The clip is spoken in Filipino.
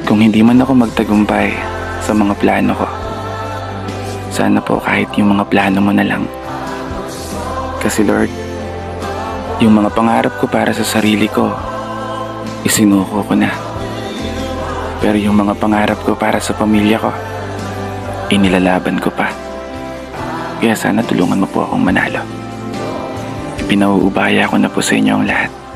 Kung hindi man ako magtagumpay sa mga plano ko, sana po kahit yung mga plano mo na lang. Kasi Lord, yung mga pangarap ko para sa sarili ko, isinuko ko na. Pero yung mga pangarap ko para sa pamilya ko, inilalaban ko pa. Kaya sana tulungan mo po akong manalo. Ipinauubaya ko na po sa inyo ang lahat.